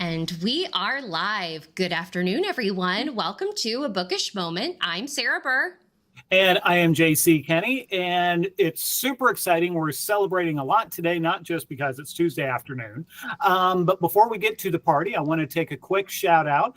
And we are live. Good afternoon, everyone. Welcome to A Bookish Moment. I'm Sarah Burr. And I am JC Kenny, and it's super exciting. We're celebrating a lot today, not just because it's Tuesday afternoon. But before we get to the party, I want to take a quick shout out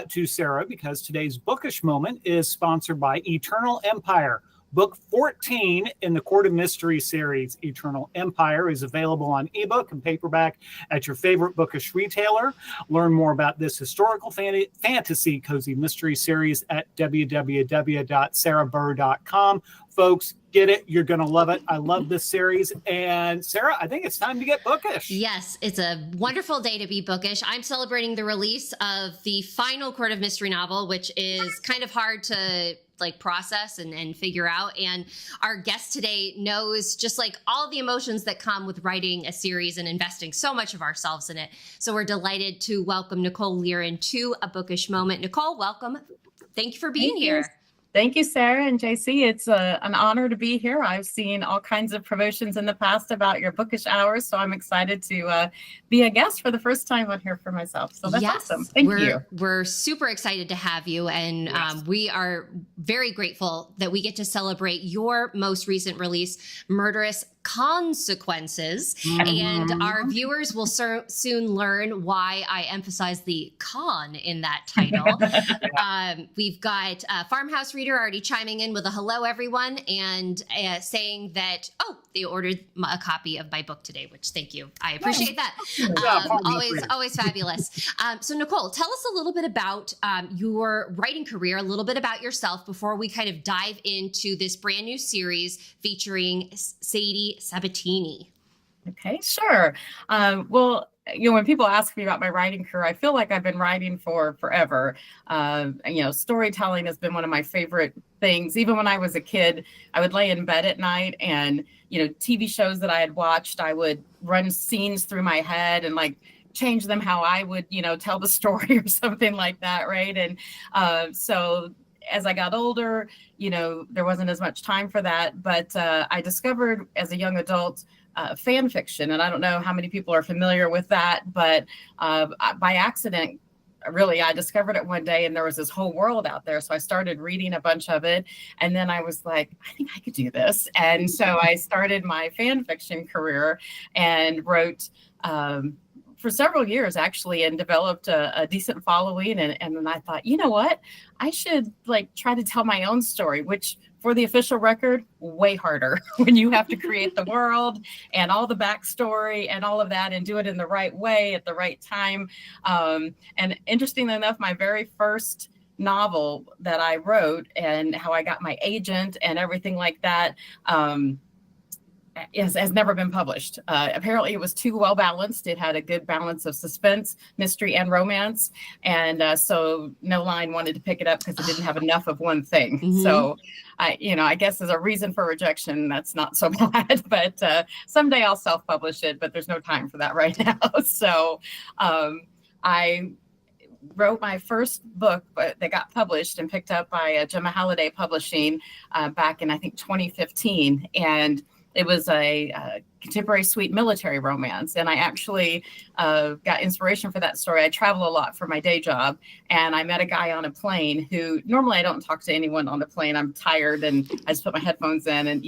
to Sarah, because today's Bookish Moment is sponsored by Eternal Empire. Book 14 in the Court of Mystery series, Eternal Empire, is available on ebook and paperback at your favorite bookish retailer. Learn more about this historical fantasy cozy mystery series at www.sarahburr.com. Folks, get it. You're going to love it. I love this series. And Sarah, I think it's time to get bookish. Yes, it's a wonderful day to be bookish. I'm celebrating the release of the final Court of Mystery novel, which is kind of hard to process and figure out. And our guest today knows just all the emotions that come with writing a series and investing so much of ourselves in it. So we're delighted to welcome Nicole Leiren to A Bookish Moment. Nicole, welcome. Thank you for being here. Thank you, Sarah and JC. It's an honor to be here. I've seen all kinds of promotions in the past about your bookish hours, so I'm excited to be a guest for the first time on here for myself. So that's awesome. Thank you. We're super excited to have you, and we are very grateful that we get to celebrate your most recent release, Murderous Consequences. And our viewers will soon learn why I emphasize the con in that title. We've got a farmhouse reader already chiming in with a hello, everyone, and saying that, they ordered a copy of my book today, which thank you. I appreciate that. Always fabulous. So Nicole, tell us a little bit about your writing career, a little bit about yourself before we kind of dive into this brand new series featuring Sadie Sabatini. Okay, sure. Well, when people ask me about my writing career, I feel like I've been writing for forever. Storytelling has been one of my favorite things. Even when I was a kid, I would lay in bed at night and, TV shows that I had watched, I would run scenes through my head and change them how I would, tell the story or something like that, right? And so as I got older, there wasn't as much time for that. But I discovered as a young adult fan fiction. And I don't know how many people are familiar with that, but by accident, really, I discovered it one day and there was this whole world out there. So I started reading a bunch of it. And then I was like, I think I could do this. And so I started my fan fiction career and wrote for several years, actually, and developed a decent following. And then I thought, you know what? I should try to tell my own story, which for the official record, way harder when you have to create the world and all the backstory and all of that and do it in the right way at the right time. And interestingly enough, my very first novel that I wrote and how I got my agent and everything like that, has never been published. Apparently it was too well balanced. It had a good balance of suspense, mystery, and romance. And so No Line wanted to pick it up because it didn't have enough of one thing. Mm-hmm. So I guess as a reason for rejection, that's not so bad, but someday I'll self-publish it, but there's no time for that right now. So I wrote my first book, but they got published and picked up by Gemma Halliday Publishing back in, I think, 2015. And it was a contemporary sweet military romance. And I actually got inspiration for that story. I travel a lot for my day job. And I met a guy on a plane who normally I don't talk to anyone on the plane. I'm tired and I just put my headphones in and,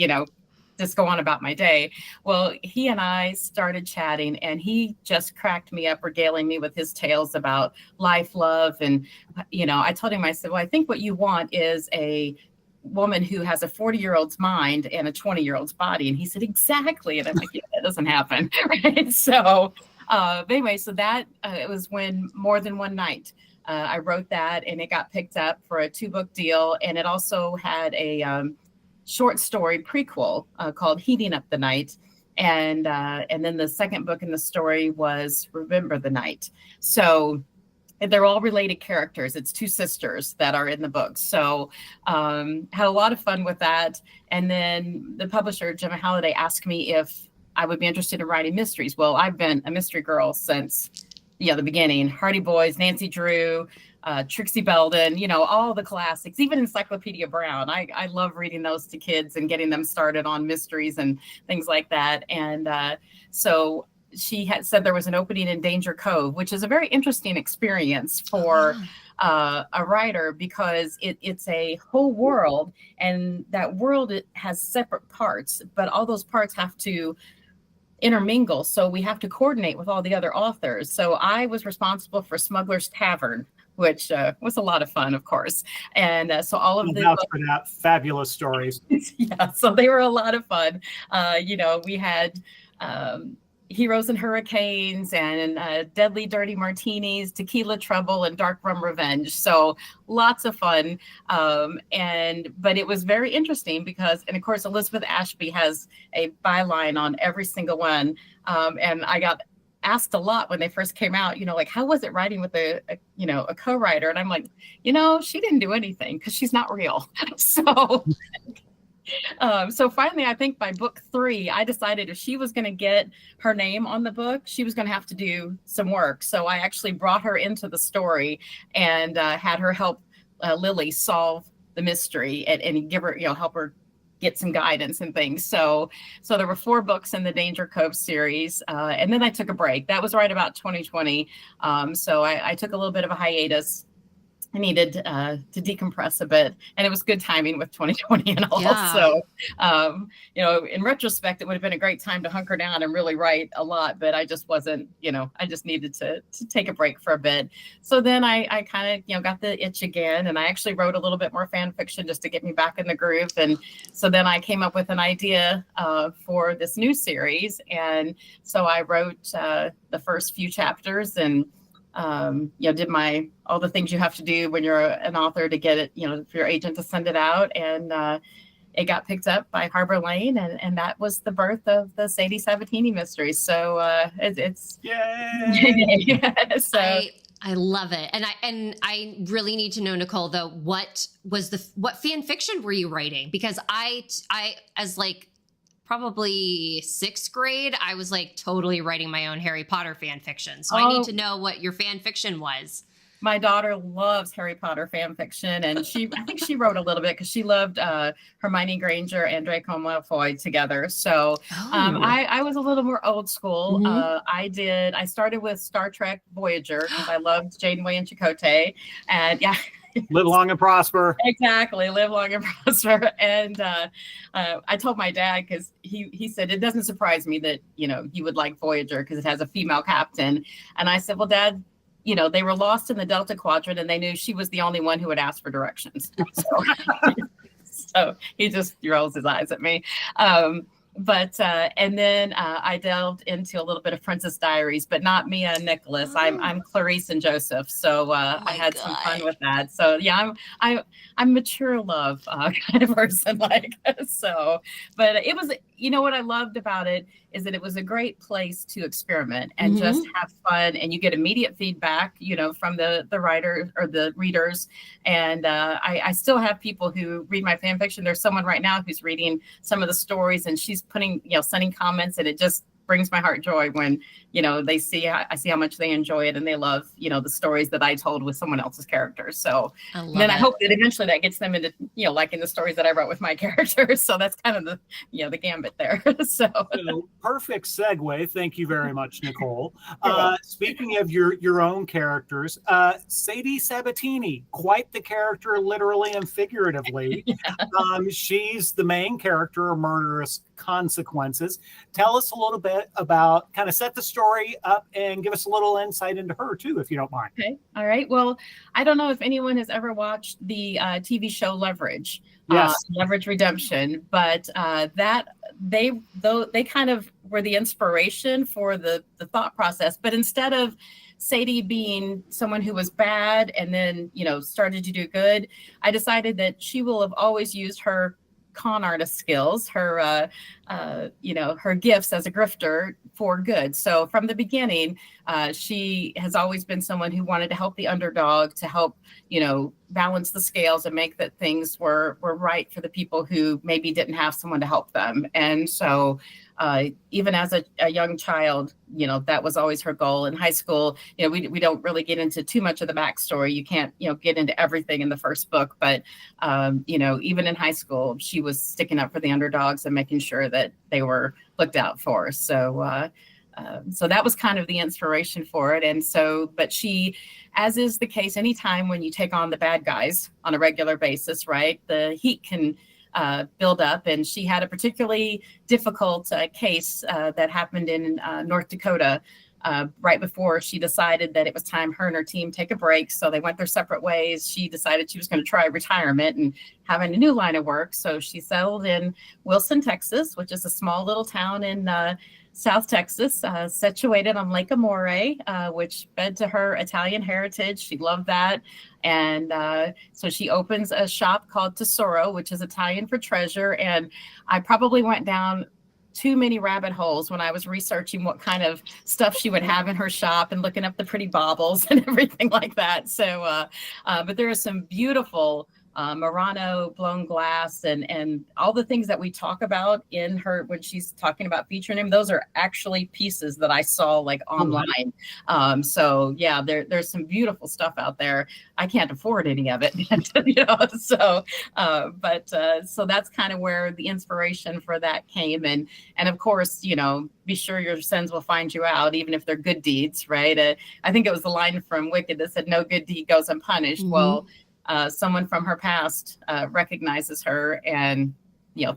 just go on about my day. Well, he and I started chatting and he just cracked me up, regaling me with his tales about life, love. And, I told him, I said, well, I think what you want is a woman who has a 40-year-old's mind and a 20-year-old's body. And he said, exactly. And I'm like, yeah, that doesn't happen. Right. So anyway, so that it was when More Than One Night, I wrote that and it got picked up for a 2-book deal. And it also had a short story prequel called Heating Up the Night. And then the second book in the story was Remember the Night. So they're all related characters. It's two sisters that are in the book. So had a lot of fun with that. And then the publisher, Gemma Halliday, asked me if I would be interested in writing mysteries. Well, I've been a mystery girl since the beginning. Hardy Boys, Nancy Drew, Trixie Belden, all the classics, even Encyclopedia Brown. I love reading those to kids and getting them started on mysteries and things like that. And so she had said there was an opening in Danger Cove, which is a very interesting experience for a writer, because it's a whole world, and that world has separate parts, but all those parts have to intermingle. So we have to coordinate with all the other authors. So I was responsible for Smuggler's Tavern, which was a lot of fun, of course. And so all of the fabulous stories. Yeah, so they were a lot of fun. We had Heroes and Hurricanes, and Deadly Dirty Martinis, Tequila Trouble, and Dark Rum Revenge. So lots of fun. But it was very interesting because, and of course, Elizabeth Ashby has a byline on every single one. And I got asked a lot when they first came out, like, how was it writing with a co-writer? And I'm like, she didn't do anything because she's not real. So finally, I think by book 3, I decided if she was going to get her name on the book, she was going to have to do some work. So I actually brought her into the story and had her help Lily solve the mystery and give her, help her get some guidance and things. So there were 4 books in the Danger Cove series. And then I took a break. That was right about 2020. So I took a little bit of a hiatus. I needed to decompress a bit, and it was good timing with 2020 and all. Yeah. So, in retrospect, it would have been a great time to hunker down and really write a lot, but I just wasn't, I just needed to take a break for a bit. So then I kind of, got the itch again, and I actually wrote a little bit more fan fiction just to get me back in the groove. And so then I came up with an idea for this new series. And so I wrote the first few chapters and did all the things you have to do when you're an author to get it, for your agent to send it out. And it got picked up by Harbor Lane, and that was the birth of the Sadie Sabatini mysteries. So it's yay! So I love it. And I really need to know, Nicole, though, what fan fiction were you writing? Because I as like probably 6th grade, I was like totally writing my own Harry Potter fan fiction. So I need to know what your fan fiction was. My daughter loves Harry Potter fan fiction, and I think she wrote a little bit because she loved Hermione Granger and Draco Malfoy together. So I was a little more old school. Mm-hmm. I started with Star Trek Voyager because I loved Janeway and Chakotay, and yeah. Live long and prosper. Exactly. Live long and prosper. And I told my dad, because he said, it doesn't surprise me that, you would like Voyager because it has a female captain. And I said, well, Dad, they were lost in the Delta Quadrant and they knew she was the only one who would ask for directions. So he just rolls his eyes at me. And then I delved into a little bit of Princess Diaries, but not Mia and Nicholas. I'm Clarice and Joseph. So I had some fun with that. So yeah, I'm mature love kind of person, like so. But it was, what I loved about it is that it was a great place to experiment and just have fun, and you get immediate feedback, from the writer or the readers. And I still have people who read my fan fiction. There's someone right now who's reading some of the stories, and she's putting, sending comments, and it just brings my heart joy when, I see how much they enjoy it and they love, the stories that I told with someone else's characters. So I hope that eventually that gets them into, liking the stories that I wrote with my characters. So that's kind of the, the gambit there. So perfect segue. Thank you very much, Nicole. Speaking of your own characters, Sadie Sabatini, quite the character, literally and figuratively. Yeah. She's the main character of Murderous Consequences. Tell us a little bit about, kind of set the story up and give us a little insight into her too, if you don't mind. Okay. All right. Well, I don't know if anyone has ever watched the TV show Leverage. Yes. Leverage Redemption, but they kind of were the inspiration for the thought process. But instead of Sadie being someone who was bad and then, started to do good, I decided that she will have always used her con artist skills, her her gifts as a grifter for good. So from the beginning, she has always been someone who wanted to help the underdog, to help balance the scales and make that things were right for the people who maybe didn't have someone to help them. And so even as a young child, that was always her goal. In high school, we don't really get into too much of the backstory. You can't, get into everything in the first book, but, even in high school, she was sticking up for the underdogs and making sure that they were looked out for. So that was kind of the inspiration for it. And so, but she, as is the case, anytime when you take on the bad guys on a regular basis, right, the heat can build up. And she had a particularly difficult case that happened in North Dakota right before she decided that it was time her and her team take a break. So they went their separate ways. She decided she was going to try retirement and having a new line of work. So she settled in Wilson, Texas, which is a small little town in South Texas, situated on Lake Amore, which fed to her Italian heritage. She loved that. And so she opens a shop called Tesoro, which is Italian for treasure. And I probably went down too many rabbit holes when I was researching what kind of stuff she would have in her shop and looking up the pretty baubles and everything like that. So, but there are some beautiful Murano blown glass and all the things that we talk about in her when she's talking about featuring him. Those are actually pieces that I saw like online. So yeah, there's some beautiful stuff out there. I can't afford any of it, so so that's kind of where the inspiration for that came. And of course, be sure your sins will find you out, even if they're good deeds, right? I think it was the line from Wicked that said, "No good deed goes unpunished." Mm-hmm. Well, someone from her past recognizes her and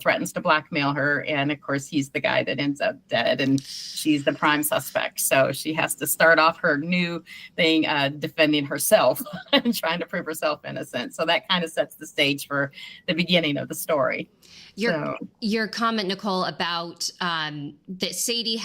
threatens to blackmail her, and of course he's the guy that ends up dead, and she's the prime suspect. So she has to start off her new thing defending herself and trying to prove herself innocent. So that kind of sets the stage for the beginning of the story. Your comment, Nicole, about that Sadie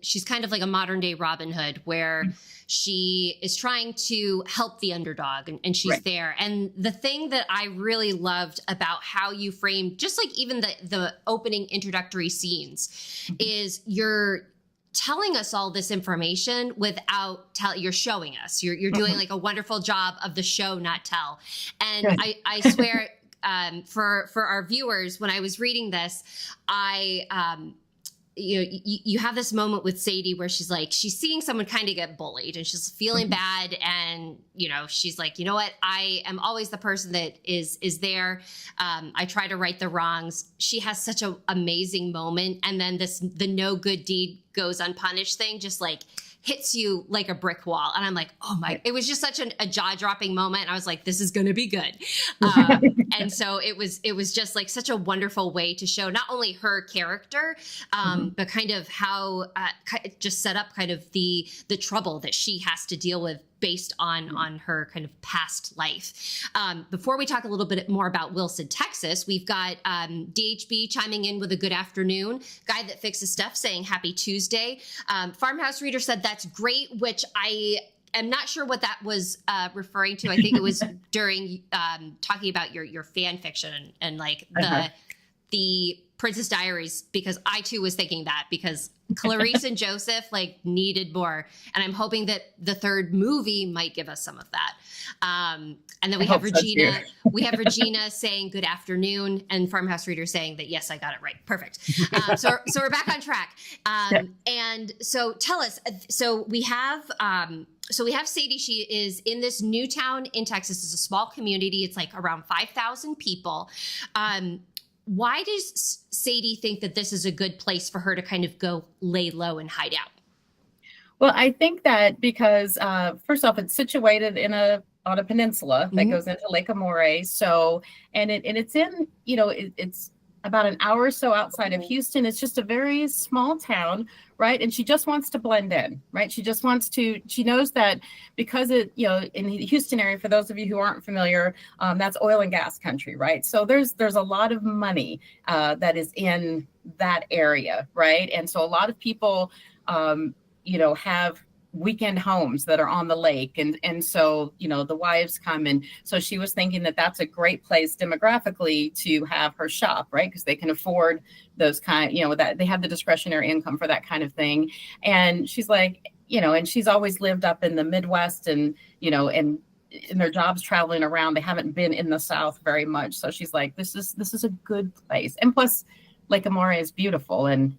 she's kind of like a modern day Robin Hood, where she is trying to help the underdog and she's right there. And the thing that I really loved about how you framed, just like even the opening introductory scenes, is you're telling us all this information without you're showing us. You're doing like a wonderful job of the show, not tell. And I swear, for our viewers, when I was reading this, you have this moment with Sadie where she's seeing someone kind of get bullied and she's feeling bad. And, she's like, you know what? I am always the person that is there. I try to right the wrongs. She has such an amazing moment. And then the no good deed goes unpunished thing just like hits you like a brick wall. And I'm like, oh my, it was just such a jaw-dropping moment. I was like, this is going to be good. And so it was just like such a wonderful way to show not only her character, but kind of how just set up kind of the trouble that she has to deal with based on her kind of past life. Before we talk a little bit more about Wilson, Texas, we've got DHB chiming in with a good afternoon. Guy that fixes stuff saying happy Tuesday. Farmhouse Reader said that's great, which I am not sure what that was referring to. I think it was during talking about your fan fiction and like the Princess Diaries, because I too was thinking that, because Clarice and Joseph needed more, and I'm hoping that the third movie might give us some of that. And then we have Regina. We have Regina saying good afternoon, and Farmhouse Reader saying that yes, I got it right. Perfect. So we're back on track. And so tell us. So we have Sadie. She is in this new town in Texas. It's a small community. It's like around 5,000 people. Why does Sadie think that this is a good place for her to kind of go lay low and hide out? Well, I think that because first off, it's situated on a peninsula that goes into Lake Amore. So, and it's in, it's about an hour or so outside of Houston. It's just a very small town, right? And she just wants to blend in, right? She knows that because in the Houston area, for those of you who aren't familiar, that's oil and gas country, right? So there's a lot of money that is in that area, right? And so a lot of people, have weekend homes that are on the lake. And so, the wives come. And so she was thinking that that's a great place demographically to have her shop, right? Because they can afford those that they have the discretionary income for that kind of thing. And she's like, and she's always lived up in the Midwest and, and in their jobs traveling around, they haven't been in the South very much. So she's like, this is a good place. And plus, Lake Amore is beautiful, and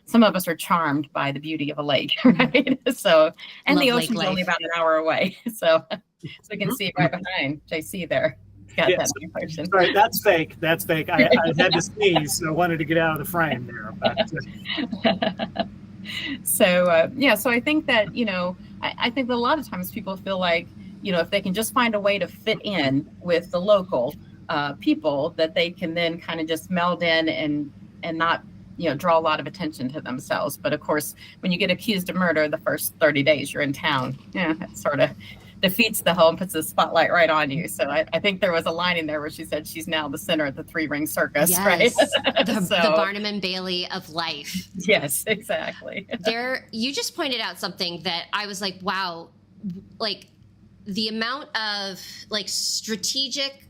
some of us are charmed by the beauty of a lake, right? So, and Love the ocean's lake only life. about an hour away, so we can see it right behind JC there. Got Yes. that motion. Sorry, that's fake. That's fake. I had to sneeze, so I wanted to get out of the frame there. But, So I think that I think that a lot of times people feel like if they can just find a way to fit in with the local people, that they can then kind of just meld in and not draw a lot of attention to themselves. But of course, when you get accused of murder, the first 30 days you're in town, that sort of defeats the whole and puts the spotlight right on you. So I think there was a line in there where she said she's now the center of the three-ring circus, Yes. right? The Barnum and Bailey of life. Yes, exactly. You just pointed out something that I was like, wow, like the amount of like strategic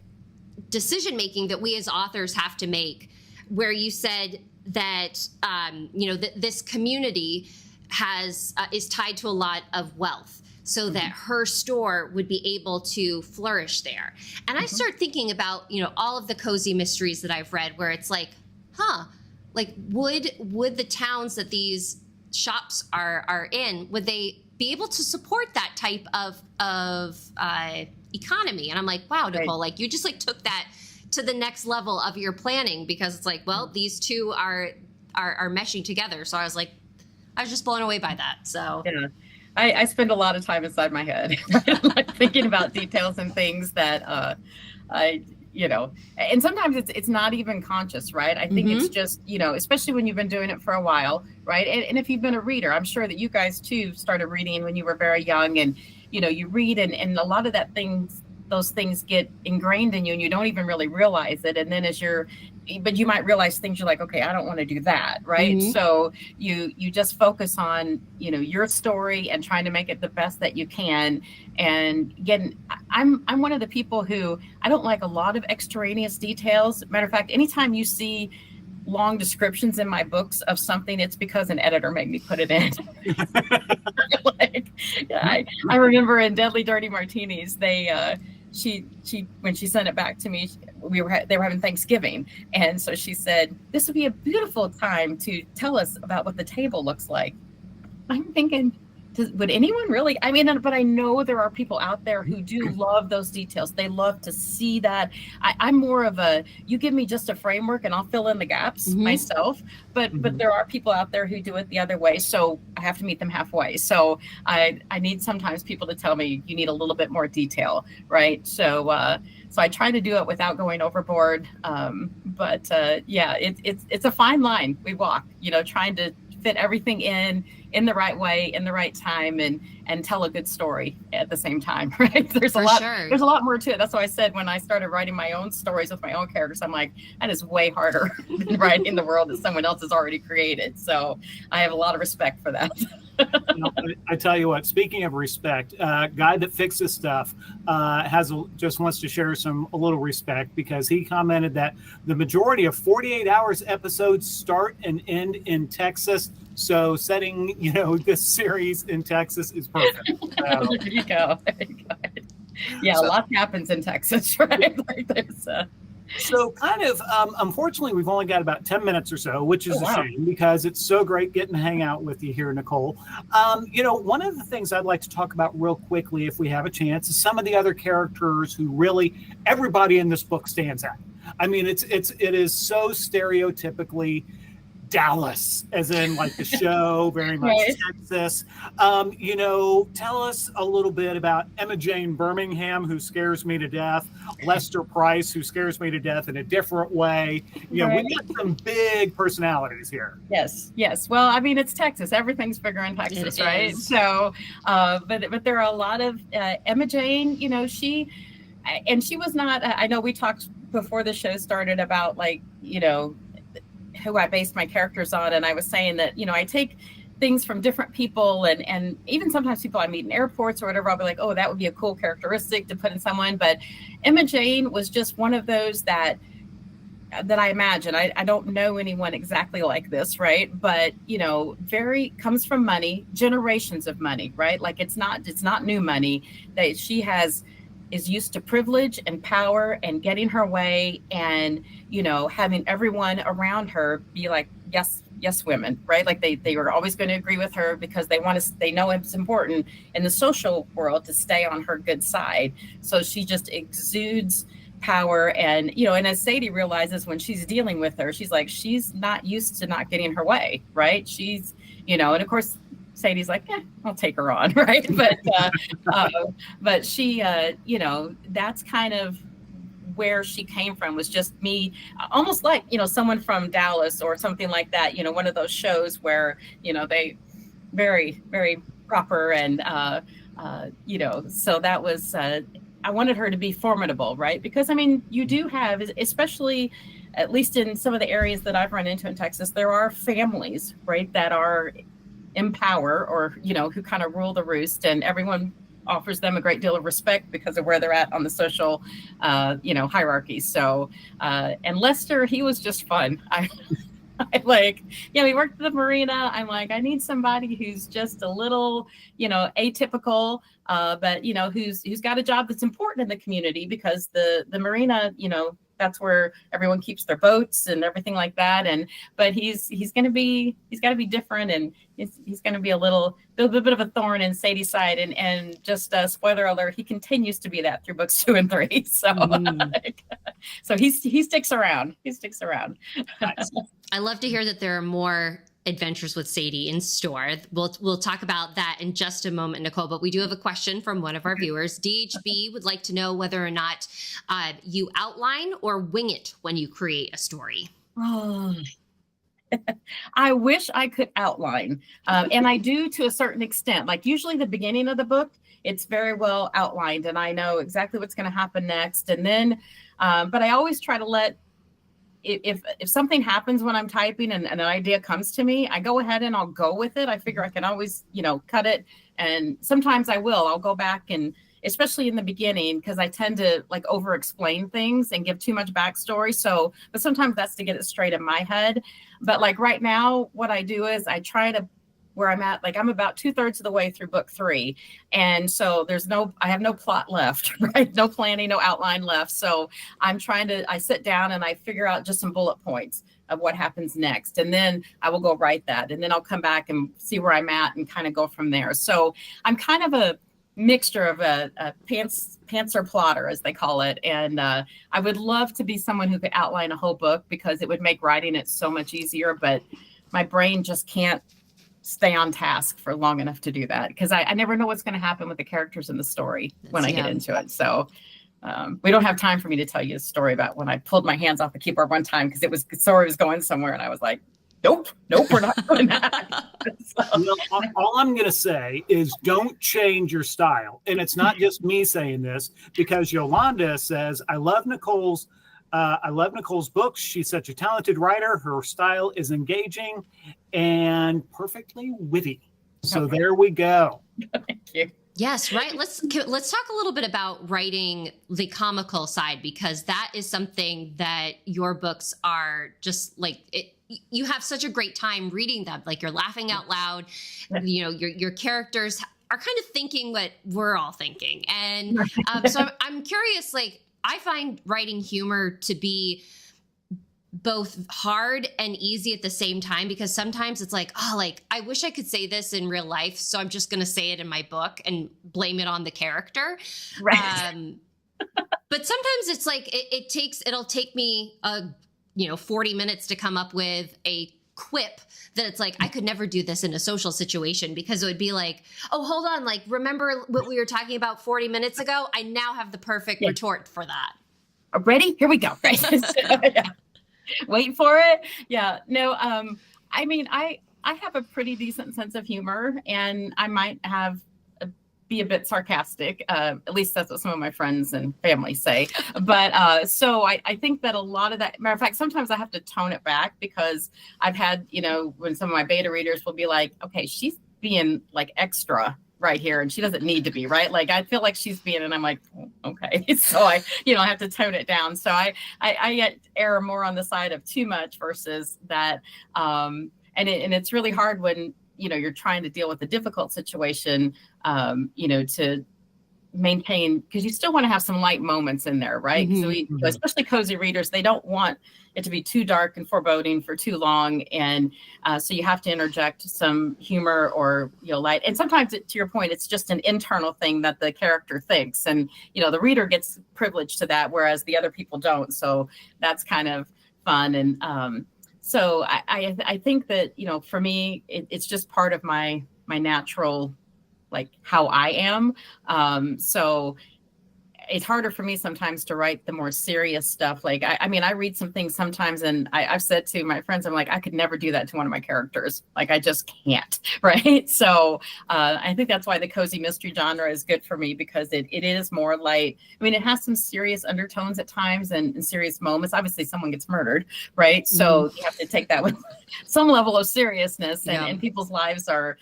decision making that we as authors have to make, where you said that this community is tied to a lot of wealth, so that her store would be able to flourish there. And I start thinking about all of the cozy mysteries that I've read, where it's like, like would the towns that these shops are in, would they be able to support that type of economy? And I'm like, wow, Nicole, like you just like took that to the next level of your planning, because it's like, well, these two are meshing together. So I was just blown away by that. So yeah, I spend a lot of time inside my head like thinking about details and things that and sometimes it's not even conscious, right? I think it's just, especially when you've been doing it for a while, right? And if you've been a reader, I'm sure that you guys too started reading when you were very young, and you read and a lot of those things get ingrained in you and you don't even really realize it. And then but you might realize things you're like, okay, I don't want to do that, right? So you just focus on, your story and trying to make it the best that you can. And again, I'm one of the people who, I don't like a lot of extraneous details. Matter of fact, anytime you see long descriptions in my books of something, it's because an editor made me put it in. I remember in Deadly Dirty Martinis, she when she sent it back to me, they were having Thanksgiving, and so she said, this would be a beautiful time to tell us about what the table looks like. I'm thinking, would anyone really? I mean, but I know there are people out there who do love those details. They love to see that. I'm more of you give me just a framework and I'll fill in the gaps myself. But there are people out there who do it the other way. So I have to meet them halfway. So I need sometimes people to tell me you need a little bit more detail, right? So I try to do it without going overboard. But it's a fine line we walk, trying to fit everything in the right way, in the right time, and tell a good story at the same time, right? There's a lot more to it. That's why I said when I started writing my own stories with my own characters, I'm like, that is way harder than writing the world that someone else has already created. So I have a lot of respect for that. I tell you what, speaking of respect, Guy That Fixes Stuff just wants to share a little respect, because he commented that the majority of 48 Hours episodes start and end in Texas. So setting, this series in Texas is perfect. So. There you go. Yeah, a lot happens in Texas, right? So kind of, unfortunately, we've only got about 10 minutes or so, which is a shame, because it's so great getting to hang out with you here, Nicole. One of the things I'd like to talk about real quickly, if we have a chance, is some of the other characters who really everybody in this book stands out. I mean, it is so stereotypically Dallas, as in like the show, very much right. Texas. Tell us a little bit about Emma Jane Birmingham, who scares me to death, Lester Price, who scares me to death in a different way. Right. We got some big personalities here. Yes. Well, I mean, it's Texas. Everything's bigger in Texas, right? So, but there are a lot of Emma Jane. She was not. I know we talked before the show started about who I based my characters on. And I was saying that, I take things from different people, and even sometimes people I meet in airports or whatever, I'll be like, oh, that would be a cool characteristic to put in someone. But Emma Jane was just one of those that I imagine. I don't know anyone exactly like this, right? But very comes from money, generations of money, right? Like it's not new money. That she is used to privilege and power and getting her way, and having everyone around her be like, yes women, right? Like they were always going to agree with her because they know it's important in the social world to stay on her good side. So she just exudes power, and and as Sadie realizes when she's dealing with her, she's like, she's not used to not getting her way, right? She's and of course Sadie's like, I'll take her on, right? But she that's kind of where she came from, was just me, almost like someone from Dallas or something like that, one of those shows where they very, very proper, and so that was I wanted her to be formidable, right? Because you do have, especially at least in some of the areas that I've run into in Texas, there are families, right, that are in power, or who kind of rule the roost, and everyone offers them a great deal of respect because of where they're at on the social hierarchy. So and Lester, he was just fun. I like, we worked at the marina. I'm like, I need somebody who's just a little atypical, but who's got a job that's important in the community, because the marina, that's where everyone keeps their boats and everything like that. But he's got to be different, and he's going to be a bit of a thorn in Sadie's side. And just spoiler alert, he continues to be that through books 2 and 3. So so he sticks around. He sticks around. Nice. I love to hear that there are more adventures with Sadie in store. We'll talk about that in just a moment, Nicole, but we do have a question from one of our viewers. DHB would like to know whether or not you outline or wing it when you create a story. Oh, I wish I could outline, and I do to a certain extent. Like usually the beginning of the book, it's very well outlined, and I know exactly what's going to happen next. And then, but I always try to let, if something happens when I'm typing and an idea comes to me, I go ahead and I'll go with it. I figure I can always, cut it. And sometimes I'll go back, and especially in the beginning, because I tend to like over explain things and give too much backstory. So, but sometimes that's to get it straight in my head. But like right now, what I do is I try to, where I'm at, like I'm about 2/3 of the way through book 3. And so I have no plot left, right? No planning, no outline left. So I sit down and I figure out just some bullet points of what happens next. And then I will go write that. And then I'll come back and see where I'm at and kind of go from there. So I'm kind of a mixture of a pantser plotter, as they call it. And I would love to be someone who could outline a whole book, because it would make writing it so much easier. But my brain just can't stay on task for long enough to do that, because I never know what's going to happen with the characters in the story when I get into it. So we don't have time for me to tell you a story about when I pulled my hands off the keyboard one time because the story was going somewhere, and I was like, nope, we're not doing that. Well, all I'm going to say is don't change your style. And it's not just me saying this, because Yolanda says, I love Nicole's books. She's such a talented writer. Her style is engaging and perfectly witty. So there we go. Thank you. Yes, right. Let's talk a little bit about writing the comical side, because that is something that your books are just like it. You have such a great time reading them. Like you're laughing out loud. Your characters are kind of thinking what we're all thinking. And so I'm curious, like, I find writing humor to be both hard and easy at the same time, because sometimes it's like, oh, like, I wish I could say this in real life, so I'm just going to say it in my book and blame it on the character. Right. But sometimes it's like, it'll take me 40 minutes to come up with a quip that it's like, I could never do this in a social situation, because it would be like, oh, hold on. Like, remember what we were talking about 40 minutes ago? I now have the perfect retort for that. Ready? Here we go. Right. So, yeah. Wait for it. Yeah. No, I mean, I have a pretty decent sense of humor, and I might have be a bit sarcastic. At least that's what some of my friends and family say. But so I think that a lot of that, matter of fact, sometimes I have to tone it back because I've had, when some of my beta readers will be like, okay, she's being like extra right here and she doesn't need to be, right? Like I feel like she's being, and I'm like, okay. So I have to tone it down. So I err more on the side of too much versus that. And it's really hard when, you're trying to deal with a difficult situation, to maintain, because you still want to have some light moments in there, right? Mm-hmm. So especially cozy readers, they don't want it to be too dark and foreboding for too long, and so you have to interject some humor or light. And sometimes, to your point, it's just an internal thing that the character thinks, and the reader gets privilege to that, whereas the other people don't. So that's kind of fun. And so I think that for me, it's just part of my natural, like how I am. So it's harder for me sometimes to write the more serious stuff. Like, I mean, I read some things sometimes and I've said to my friends, I'm like, I could never do that to one of my characters. Like, I just can't. Right. So I think that's why the cozy mystery genre is good for me, because it is more light. I mean, it has some serious undertones at times and serious moments. Obviously someone gets murdered. Right. So you have to take that with some level of seriousness, and people's lives are,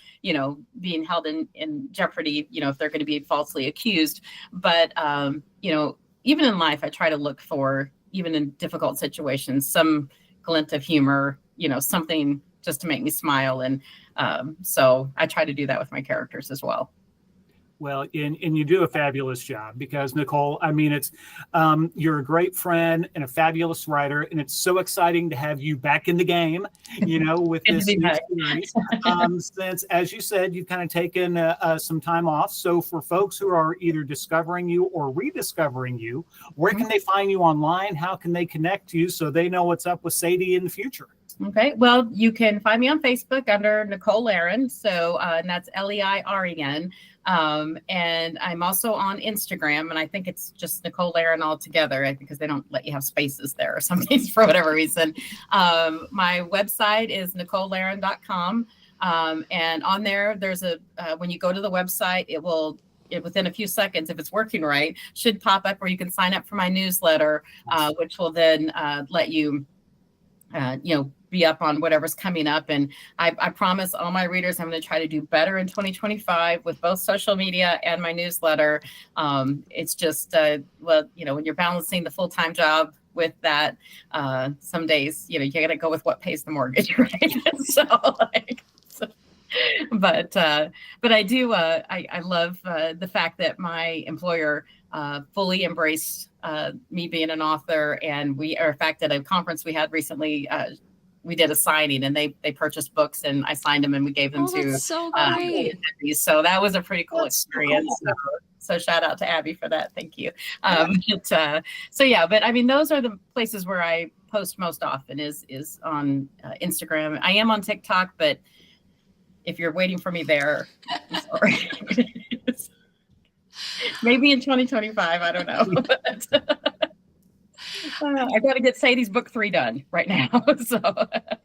being held in jeopardy, if they're going to be falsely accused. But, even in life, I try to look for, even in difficult situations, some glint of humor, something just to make me smile. And so I try to do that with my characters as well. Well, and you do a fabulous job, because Nicole, I mean, it's you're a great friend and a fabulous writer, and it's so exciting to have you back in the game, with this new series. Since, as you said, you've kind of taken some time off. So for folks who are either discovering you or rediscovering you, where can they find you online? How can they connect to you so they know what's up with Sadie in the future? Okay, well, you can find me on Facebook under Nicole Leiren. So and that's Leiren. And I'm also on Instagram, and I think it's just Nicole Leiren all together, because they don't let you have spaces there or something for whatever reason. My website is NicoleLeiren.com. And on there, there's when you go to the website, it will, within a few seconds, if it's working right, should pop up where you can sign up for my newsletter, which will then let you, be up on whatever's coming up. And I promise all my readers I'm going to try to do better in 2025 with both social media and my newsletter. It's just, when you're balancing the full-time job with that, some days, you got to go with what pays the mortgage, right? But I do, I love the fact that my employer fully embraced me being an author. And we are, in fact, at a conference we had recently, we did a signing, and they purchased books, and I signed them and we gave them to so great. So that was a pretty cool experience. So cool. So shout out to Abby for that. Thank you. But I mean, those are the places where I post most often is on Instagram. I am on TikTok, but if you're waiting for me there, I'm sorry. Maybe in 2025, I don't know. I got to get Sadie's book 3 done right now. So,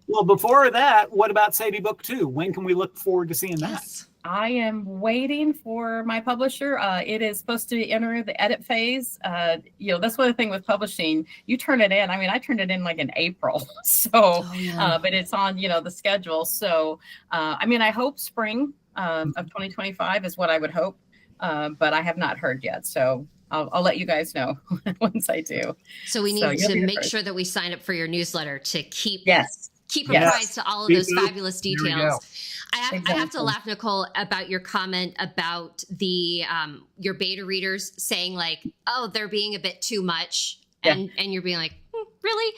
well, before that, what about Sadie book 2? When can we look forward to seeing that? Yes. I am waiting for my publisher. It is supposed to enter the edit phase. That's one thing with publishing. You turn it in. I mean, I turned it in like in April. So, but it's on, the schedule. So, I hope spring of 2025 is what I would hope. But I have not heard yet. So I'll let you guys know once I do. So we need to make sure that we sign up for your newsletter to keep apprised to all of those fabulous details. I have to laugh, Nicole, about your comment about the your beta readers saying like, oh, they're being a bit too much. And you're being like, really?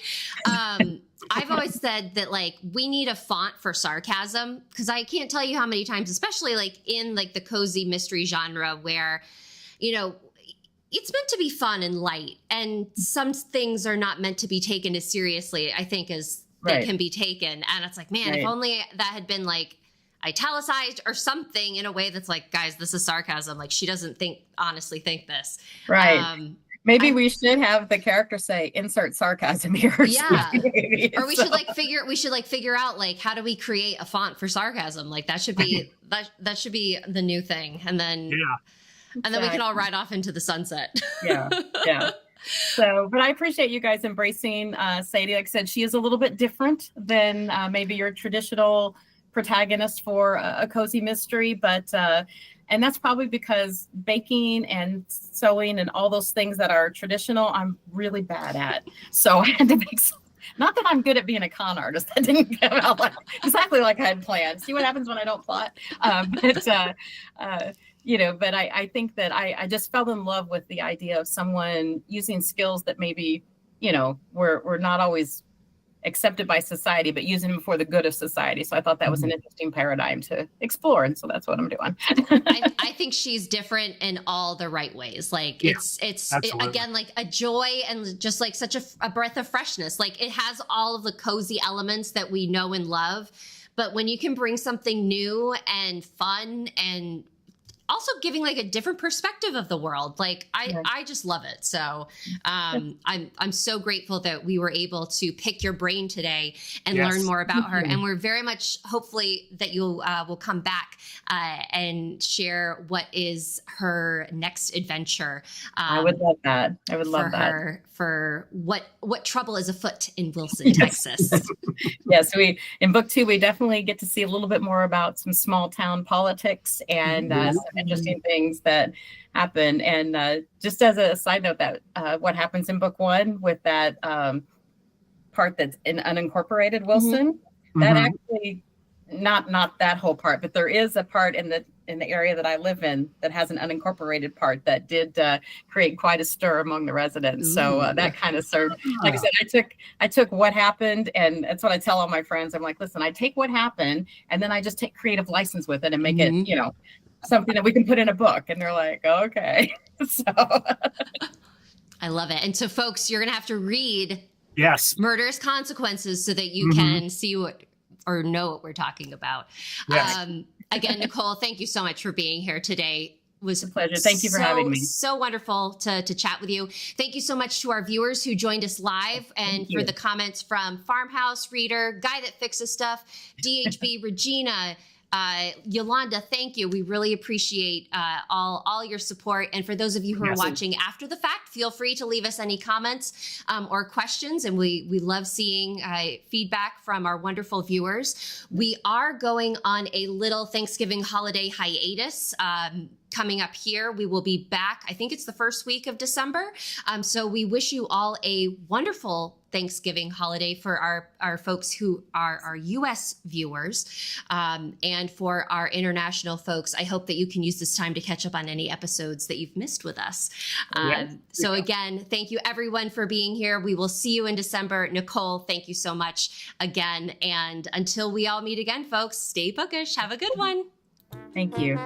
I've always said that like we need a font for sarcasm, because I can't tell you how many times, especially like in like the cozy mystery genre, where, it's meant to be fun and light, and some things are not meant to be taken as seriously, I think, as they can be taken. And it's like, man, if only that had been like italicized or something in a way that's like, guys, this is sarcasm. Like, she doesn't honestly think this. Right. Maybe we should have the character say insert sarcasm here. Yeah. Or we should figure out like how do we create a font for sarcasm? Like that should be that should be the new thing. And then and then we can all ride off into the sunset. Yeah. So, but I appreciate you guys embracing Sadie. Like I said, she is a little bit different than maybe your traditional protagonist for a cozy mystery, but and that's probably because baking and sewing and all those things that are traditional, I'm really bad at. So I had to make some, not that I'm good at being a con artist. That didn't come out exactly like I had planned. See what happens when I don't plot. But I think that I just fell in love with the idea of someone using skills that maybe, were not always accepted by society, but using them for the good of society. So I thought that was an interesting paradigm to explore. And so that's what I'm doing. I think she's different in all the right ways. Like it's again, like a joy and just like such a breath of freshness. Like it has all of the cozy elements that we know and love. But when you can bring something new and fun and also giving like a different perspective of the world. Like I just love it. So I'm so grateful that we were able to pick your brain today and learn more about her. And we're very much hopefully that you will come back and share what is her next adventure. I would love that. I would love that. For what trouble is afoot in Wilson, Texas. Yes, in book 2, we definitely get to see a little bit more about some small town politics and some interesting things that happen. And just as a side note, that what happens in book 1 with that part that's in unincorporated Wilson, that actually not that whole part, but there is a part in the area that I live in that has an unincorporated part that did create quite a stir among the residents. So that kind of served. Like I said, I took what happened, and that's what I tell all my friends. I'm like, listen, I take what happened, and then I just take creative license with it and make it, something that we can put in a book. And they're like, okay. So I love it. And so, folks, you're gonna have to read Murderous Consequences so that you can see or know what we're talking about. Yes. Again, Nicole, thank you so much for being here today. It was a pleasure. Thank you for having me. So wonderful to chat with you. Thank you so much to our viewers who joined us live and for the comments from Farmhouse Reader, Guy That Fixes Stuff, DHB, Regina, Yolanda, thank you. We really appreciate all your support. And for those of you who are watching after the fact, feel free to leave us any comments or questions. And we love seeing feedback from our wonderful viewers. We are going on a little Thanksgiving holiday hiatus. Coming up here, we will be back. I think it's the first week of December. So we wish you all a wonderful Thanksgiving holiday for our folks who are our U.S. viewers. And for our international folks, I hope that you can use this time to catch up on any episodes that you've missed with us. So again, thank you everyone for being here. We will see you in December. Nicole, thank you so much again. And until we all meet again, folks, stay bookish. Have a good one. Thank you.